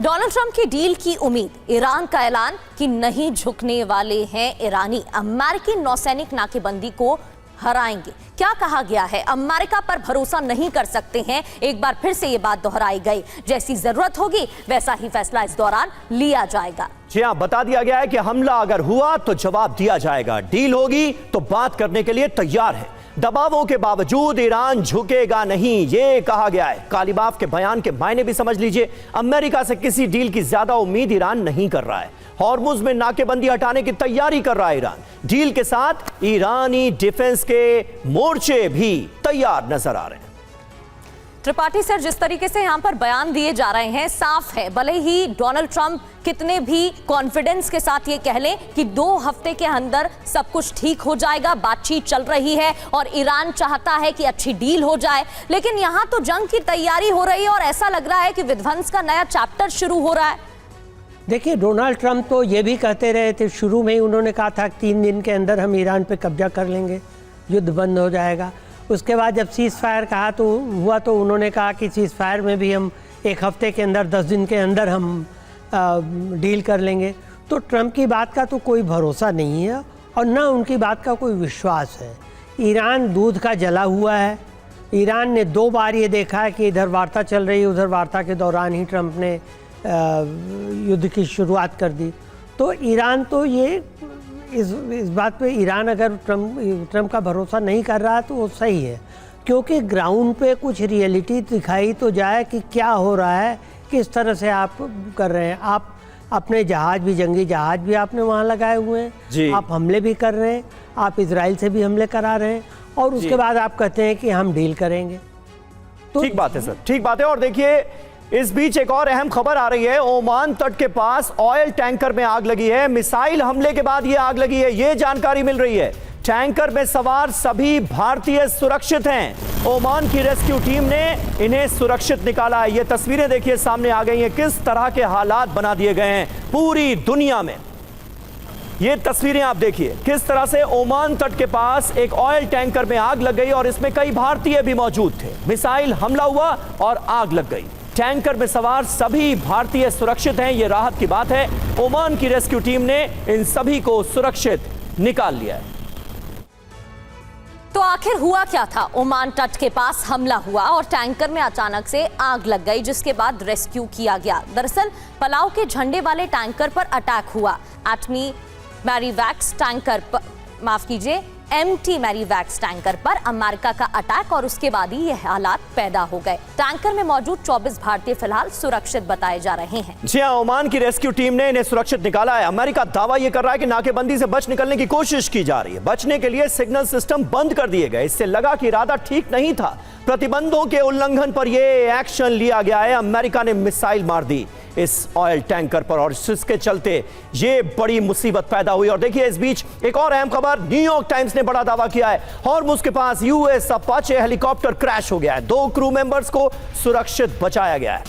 Donald Trump की deal की उम्मीद, ईरान का ऐलान कि नहीं झुकने वाले हैं ईरानी, अमेरिकी नौसैनिक नाकेबंदी को हराएंगे। क्या कहा गया है? अमेरिका पर भरोसा नहीं कर सकते हैं। एक बार फिर से ये बात दोहराई गई। जैसी जरूरत होगी वैसा ही फैसला इस दौरान लिया जाएगा। जी हां, बता दिया गया है कि हमला अगर हुआ तो जवाब दिया जाएगा, डील होगी तो बात करने के लिए तैयार है। दबावों के बावजूद ईरान झुकेगा नहीं, ये कहा गया है। कालीबाफ के बयान के मायने भी समझ लीजिए। अमेरिका से किसी डील की ज्यादा उम्मीद ईरान नहीं कर रहा है। हॉर्मुज में नाकेबंदी हटाने की तैयारी कर रहा है ईरान। डील के साथ ईरानी डिफेंस के मोर्चे भी तैयार नजर आ रहे हैं। त्रिपाठी सर, जिस तरीके से यहां पर बयान दिए जा रहे हैं, साफ है, भले ही डोनाल्ड ट्रंप कितने भी कॉन्फिडेंस के साथ ये कह लें कि 2 हफ्ते के अंदर सब कुछ ठीक हो जाएगा, बातचीत चल रही है और ईरान चाहता है कि अच्छी डील हो जाए, लेकिन यहां तो जंग की तैयारी हो रही है और ऐसा लग रहा है कि विध्वंस का नया चैप्टर शुरू हो रहा है। देखिए, डोनाल्ड ट्रंप तो ये भी कहते रहे थे, शुरू में ही उन्होंने कहा था 3 दिन के अंदर हम ईरान पे कब्जा कर लेंगे, युद्ध बंद हो जाएगा। उसके बाद जब सीज़ फायर कहा तो हुआ तो उन्होंने कहा कि सीज़ फायर में भी हम 1 हफ्ते के अंदर 10 दिन के अंदर हम डील कर लेंगे। तो ट्रंप की बात का तो कोई भरोसा नहीं है और ना उनकी बात का कोई विश्वास है। ईरान दूध का जला हुआ है। ईरान ने 2 बार ये देखा है कि इधर वार्ता चल रही है, उधर वार्ता के दौरान ही ट्रंप ने युद्ध की शुरुआत कर दी। तो ईरान तो ये इस बात पे ईरान अगर ट्रंप का भरोसा नहीं कर रहा तो वो सही है, क्योंकि ग्राउंड पे कुछ रियलिटी दिखाई तो जाए कि क्या हो रहा है, किस तरह से आप कर रहे हैं। आप अपने जहाज भी, जंगी जहाज भी आपने वहाँ लगाए हुए हैं, आप हमले भी कर रहे हैं, आप इजराइल से भी हमले करा रहे हैं और उसके बाद आप कहते हैं कि हम डील करेंगे। तो ठीक बात है सर, ठीक बात है। और देखिए, इस बीच एक और अहम खबर आ रही है। ओमान तट के पास ऑयल टैंकर में आग लगी है। मिसाइल हमले के बाद यह आग लगी है, यह जानकारी मिल रही है। टैंकर में सवार सभी भारतीय सुरक्षित हैं। ओमान की रेस्क्यू टीम ने इन्हें सुरक्षित निकाला है। ये तस्वीरें देखिए सामने आ गई हैं, किस तरह के हालात बना दिए गए हैं पूरी दुनिया में। ये तस्वीरें आप देखिए, किस तरह से ओमान तट के पास एक ऑयल टैंकर में आग लग गई और इसमें कई भारतीय भी मौजूद थे। मिसाइल हमला हुआ और आग लग गई। टैंकर में सवार सभी भारतीय सुरक्षित हैं, यह राहत की बात है। ओमान की रेस्क्यू टीम ने इन सभी को सुरक्षित निकाल लिया है। तो आखिर हुआ क्या था? ओमान तट के पास हमला हुआ और टैंकर में अचानक से आग लग गई, जिसके बाद रेस्क्यू किया गया। दरअसल पलाव के झंडे वाले टैंकर पर अटैक हुआ। एटमी मैरीवैक्स टैंकर पर, माफ कीजिए, एमटी मैरीवैक्स टैंकर पर अमेरिका का अटैक और उसके बाद ही यह हालात पैदा हो गए। टैंकर में मौजूद 24 भारतीय फिलहाल सुरक्षित बताए जा रहे हैं। जी हां, ओमान की रेस्क्यू टीम ने इन्हें सुरक्षित निकाला है। अमेरिका दावा यह कर रहा है कि नाकेबंदी से बच निकलने की कोशिश की जा रही है। बचने के लिए सिग्नल सिस्टम बंद कर दिए गए। इससे लगा कि इरादा ठीक नहीं था। प्रतिबंधों के उल्लंघन पर यह एक्शन लिया गया है। अमेरिका ने मिसाइल मार दी इस ऑयल टैंकर पर और इसके चलते ये बड़ी मुसीबत पैदा हुई। और देखिए, इस बीच एक और अहम खबर, न्यूयॉर्क टाइम्स ने बड़ा दावा किया है। हॉर्मुज के पास यूएस अपाचे हेलीकॉप्टर क्रैश हो गया है। 2 क्रू मेंबर्स को सुरक्षित बचाया गया है।